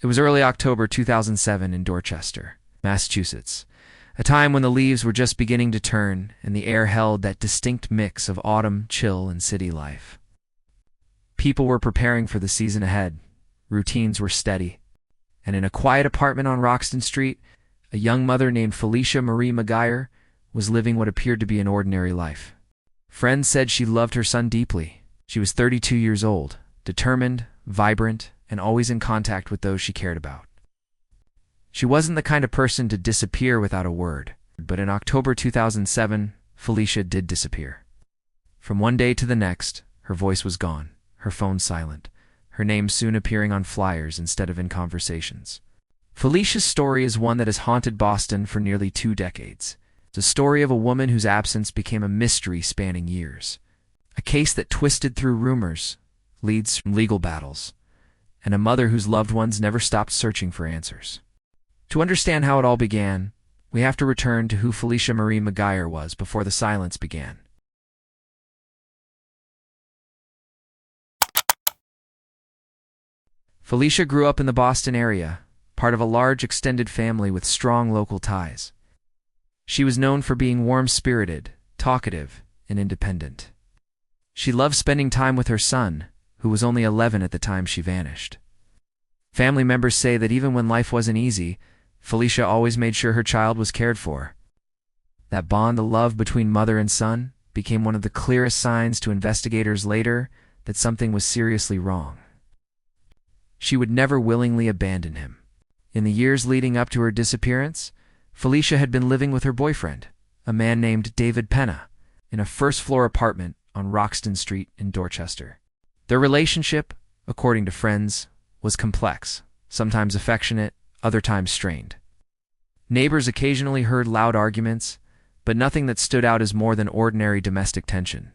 It was early October 2007 in Dorchester, Massachusetts, a time when the leaves were just beginning to turn and the air held that distinct mix of autumn, chill, and city life. People were preparing for the season ahead. Routines were steady. And in a quiet apartment on Roxton Street, a young mother named Felicia Marie McGuyer was living what appeared to be an ordinary life. Friends said she loved her son deeply. She was 32 years old, determined, vibrant, and always in contact with those she cared about. She wasn't the kind of person to disappear without a word, but in October 2007, Felicia did disappear. From one day to the next, her voice was gone, her phone silent, her name soon appearing on flyers instead of in conversations. Felicia's story is one that has haunted Boston for nearly 2 decades. It's a story of a woman whose absence became a mystery spanning years. A case that twisted through rumors, leads from legal battles, and a mother whose loved ones never stopped searching for answers. To understand how it all began, we have to return to who Felicia Marie McGuyer was before the silence began. Felicia grew up in the Boston area, part of a large extended family with strong local ties. She was known for being warm-spirited, talkative, and independent. She loved spending time with her son, who was only 11 at the time she vanished. Family members say that even when life wasn't easy, Felicia always made sure her child was cared for. That bond of love between mother and son became one of the clearest signs to investigators later that something was seriously wrong. She would never willingly abandon him. In the years leading up to her disappearance, Felicia had been living with her boyfriend, a man named David Penna, in a first-floor apartment on Roxton Street in Dorchester. Their relationship, according to friends, was complex, sometimes affectionate, other times strained. Neighbors occasionally heard loud arguments, but nothing that stood out as more than ordinary domestic tension.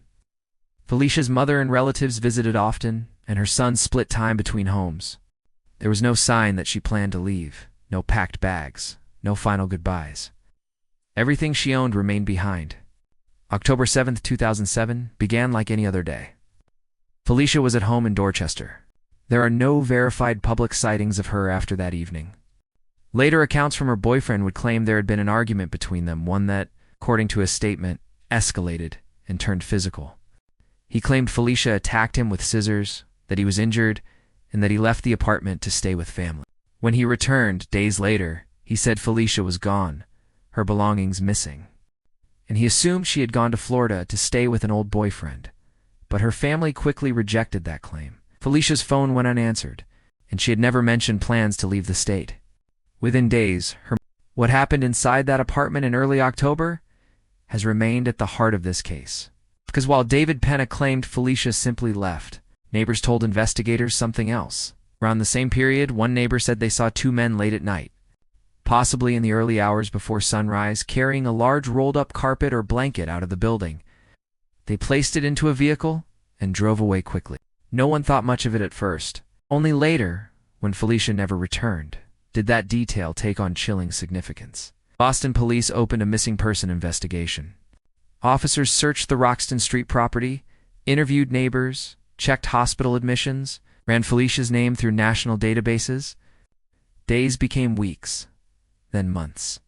Felicia's mother and relatives visited often, and her son split time between homes. There was no sign that she planned to leave, no packed bags, no final goodbyes. Everything she owned remained behind. October 7, 2007, began like any other day. Felicia was at home in Dorchester. There are no verified public sightings of her after that evening. Later accounts from her boyfriend would claim there had been an argument between them, one that, according to his statement, escalated and turned physical. He claimed Felicia attacked him with scissors, that he was injured, and that he left the apartment to stay with family. When he returned, days later, he said Felicia was gone, her belongings missing. And he assumed she had gone to Florida to stay with an old boyfriend. But her family quickly rejected that claim. Felicia's phone went unanswered, and she had never mentioned plans to leave the state. Within days, what happened inside that apartment in early October has remained at the heart of this case. Because while David Penna claimed Felicia simply left, neighbors told investigators something else. Around the same period, one neighbor said they saw 2 men late at night, possibly in the early hours before sunrise, carrying a large rolled-up carpet or blanket out of the building. They placed it into a vehicle and drove away quickly. No one thought much of it at first. Only later, when Felicia never returned, did that detail take on chilling significance. Boston police opened a missing person investigation. Officers searched the Roxton Street property, interviewed neighbors, checked hospital admissions, ran Felicia's name through national databases. Days became weeks, then months.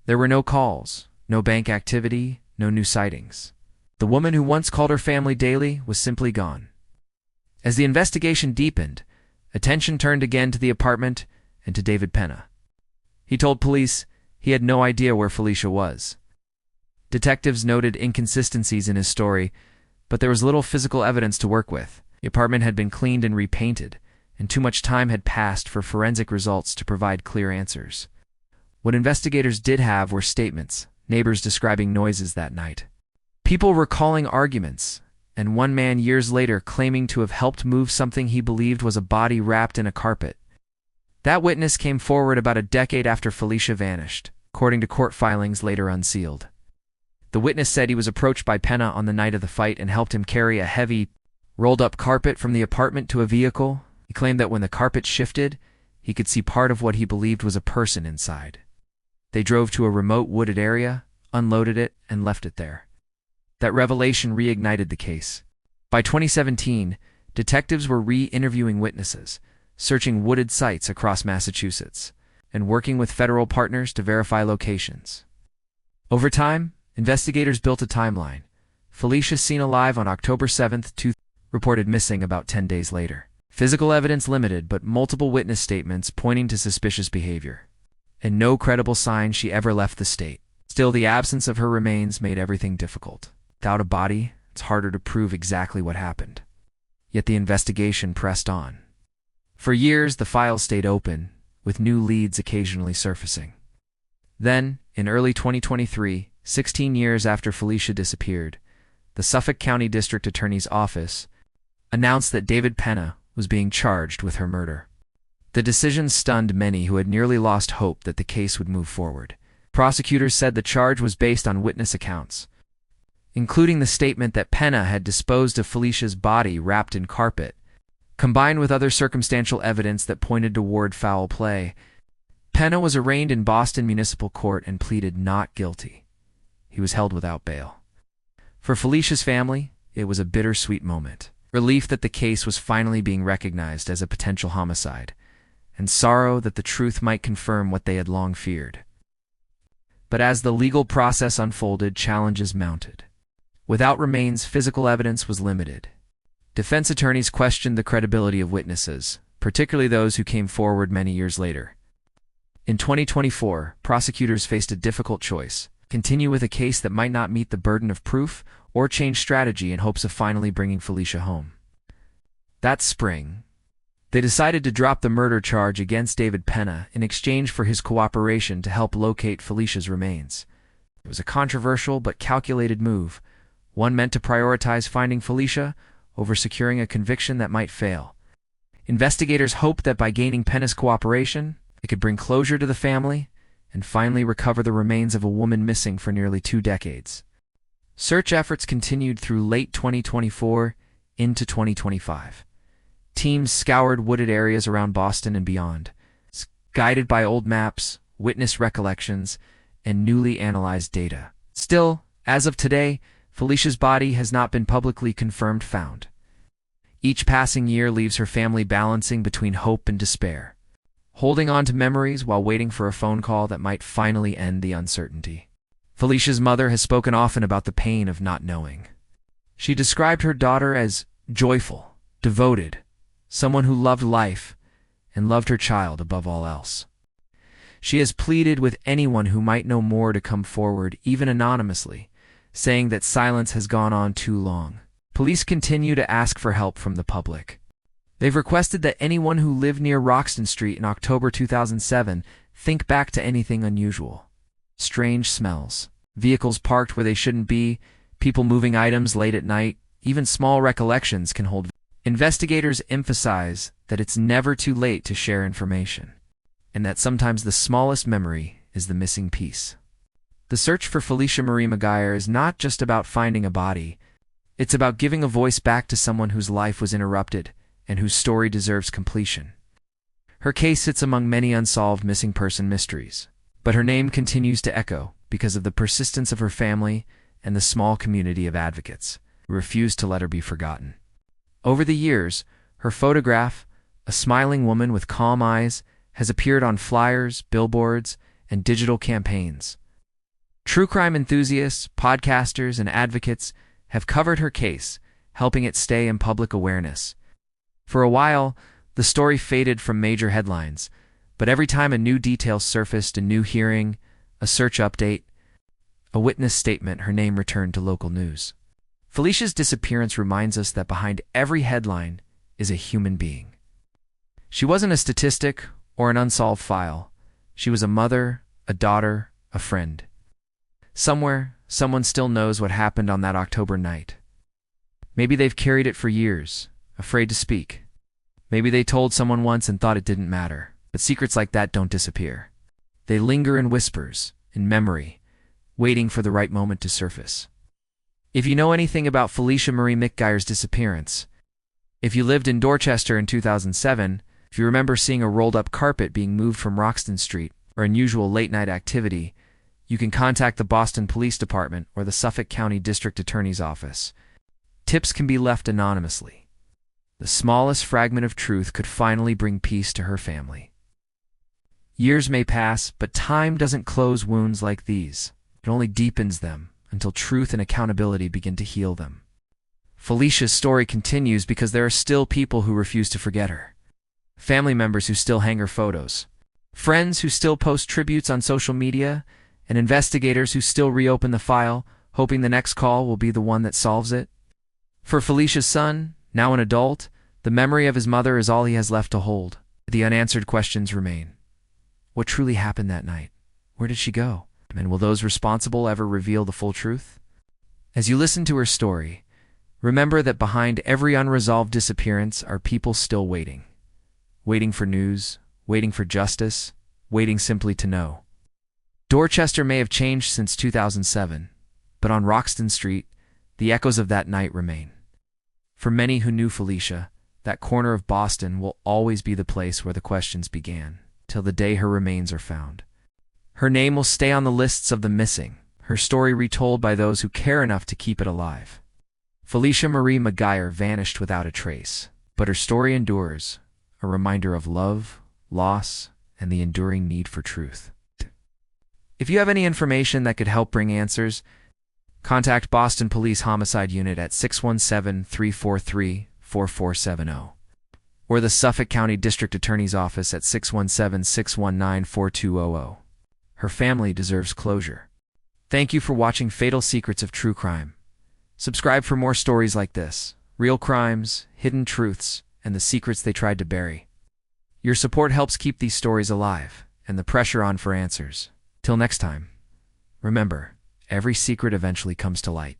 There were no calls, no bank activity, no new sightings. The woman who once called her family daily was simply gone. As the investigation deepened, attention turned again to the apartment and to David Penna. He told police he had no idea where Felicia was. Detectives noted inconsistencies in his story, but there was little physical evidence to work with. The apartment had been cleaned and repainted, and too much time had passed for forensic results to provide clear answers. What investigators did have were statements, neighbors describing noises that night, people recalling arguments, and one man years later claiming to have helped move something he believed was a body wrapped in a carpet. That witness came forward about a decade after Felicia vanished, according to court filings later unsealed. The witness said he was approached by Penna on the night of the fight and helped him carry a heavy, rolled-up carpet from the apartment to a vehicle. He claimed that when the carpet shifted, he could see part of what he believed was a person inside. They drove to a remote wooded area, unloaded it, and left it there. That revelation reignited the case. By 2017, detectives were re-interviewing witnesses, searching wooded sites across Massachusetts and working with federal partners to verify locations. Over time, investigators built a timeline. Felicia seen alive on October 7th, reported missing about 10 days later. Physical evidence limited, but multiple witness statements pointing to suspicious behavior. And no credible sign she ever left the state. Still, the absence of her remains made everything difficult. Without a body, it's harder to prove exactly what happened. Yet the investigation pressed on. For years, the file stayed open, with new leads occasionally surfacing. Then, in early 2023, 16 years after Felicia disappeared, the Suffolk County District Attorney's Office announced that David Penna was being charged with her murder. The decision stunned many who had nearly lost hope that the case would move forward. Prosecutors said the charge was based on witness accounts, including the statement that Penna had disposed of Felicia's body wrapped in carpet, combined with other circumstantial evidence that pointed toward foul play. Penna was arraigned in Boston Municipal Court and pleaded not guilty. He was held without bail. For Felicia's family, it was a bittersweet moment. Relief that the case was finally being recognized as a potential homicide, and sorrow that the truth might confirm what they had long feared. But as the legal process unfolded, challenges mounted. Without remains, physical evidence was limited. Defense attorneys questioned the credibility of witnesses, particularly those who came forward many years later. In 2024, prosecutors faced a difficult choice: continue with a case that might not meet the burden of proof, or change strategy in hopes of finally bringing Felicia home. That spring, they decided to drop the murder charge against David Penna in exchange for his cooperation to help locate Felicia's remains. It was a controversial but calculated move, one meant to prioritize finding Felicia over securing a conviction that might fail. Investigators hoped that by gaining Penna's cooperation, it could bring closure to the family and finally recover the remains of a woman missing for nearly 2 decades. Search efforts continued through late 2024 into 2025. Teams scoured wooded areas around Boston and beyond, guided by old maps, witness recollections, and newly analyzed data. Still, as of today, Felicia's body has not been publicly confirmed found. Each passing year leaves her family balancing between hope and despair, holding on to memories while waiting for a phone call that might finally end the uncertainty. Felicia's mother has spoken often about the pain of not knowing. She described her daughter as joyful, devoted, someone who loved life and loved her child above all else. She has pleaded with anyone who might know more to come forward, even anonymously, saying that silence has gone on too long. Police continue to ask for help from the public. They've requested that anyone who lived near Roxton Street in October 2007 think back to anything unusual. Strange smells, vehicles parked where they shouldn't be, people moving items late at night, even small recollections can hold. Investigators emphasize that it's never too late to share information, and that sometimes the smallest memory is the missing piece. The search for Felicia Marie McGuyer is not just about finding a body, it's about giving a voice back to someone whose life was interrupted and whose story deserves completion. Her case sits among many unsolved missing person mysteries, but her name continues to echo because of the persistence of her family and the small community of advocates who refuse to let her be forgotten. Over the years, her photograph, a smiling woman with calm eyes, has appeared on flyers, billboards, and digital campaigns. True crime enthusiasts, podcasters, and advocates have covered her case, helping it stay in public awareness. For a while, the story faded from major headlines, but every time a new detail surfaced, a new hearing, a search update, a witness statement, her name returned to local news. Felicia's disappearance reminds us that behind every headline is a human being. She wasn't a statistic or an unsolved file. She was a mother, a daughter, a friend. Somewhere, someone still knows what happened on that October night. Maybe they've carried it for years, afraid to speak. Maybe they told someone once and thought it didn't matter. But secrets like that don't disappear. They linger in whispers, in memory, waiting for the right moment to surface. If you know anything about Felicia Marie McGuyer's disappearance, if you lived in Dorchester in 2007, if you remember seeing a rolled-up carpet being moved from Roxton Street, or unusual late-night activity, you can contact the Boston Police Department or the Suffolk County District Attorney's Office. Tips can be left anonymously. The smallest fragment of truth could finally bring peace to her family. Years may pass, but time doesn't close wounds like these. It only deepens them until truth and accountability begin to heal them. Felicia's story continues because there are still people who refuse to forget her. Family members who still hang her photos, friends who still post tributes on social media, and investigators who still reopen the file, hoping the next call will be the one that solves it. For Felicia's son, now an adult, the memory of his mother is all he has left to hold. The unanswered questions remain. What truly happened that night? Where did she go? And will those responsible ever reveal the full truth? As you listen to her story, remember that behind every unresolved disappearance are people still waiting. Waiting for news, waiting for justice, waiting simply to know. Dorchester may have changed since 2007, but on Roxton Street, the echoes of that night remain. For many who knew Felicia, that corner of Boston will always be the place where the questions began, till the day her remains are found. Her name will stay on the lists of the missing, her story retold by those who care enough to keep it alive. Felicia Marie McGuire vanished without a trace, but her story endures, a reminder of love, loss, and the enduring need for truth. If you have any information that could help bring answers, contact Boston Police Homicide Unit at 617-343-4470 or the Suffolk County District Attorney's Office at 617-619-4200. Her family deserves closure. Thank you for watching Fatal Secrets of True Crime. Subscribe for more stories like this, real crimes, hidden truths, and the secrets they tried to bury. Your support helps keep these stories alive and the pressure on for answers. Till next time, remember, every secret eventually comes to light.